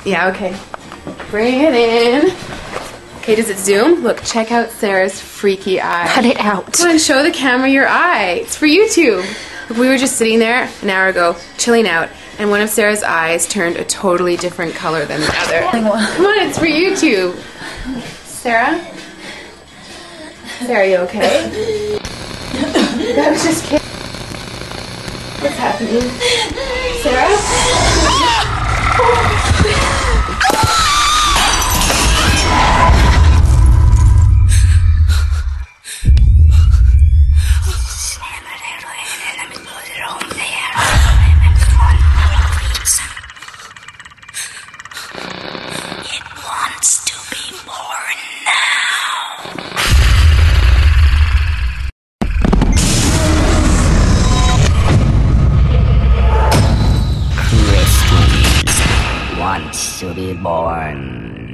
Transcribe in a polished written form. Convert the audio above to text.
Yeah, okay. Bring it in. Okay, does it zoom? Look, check out Sarah's freaky eye. Cut it out. Come on, show the camera your eye. It's for YouTube. Look, we were just sitting there an hour ago, chilling out, and one of Sarah's eyes turned a totally different color than the other. Come on, it's for YouTube. Sarah? Sarah, you okay? That was just kidding. What's happening? Sarah? Wants to be born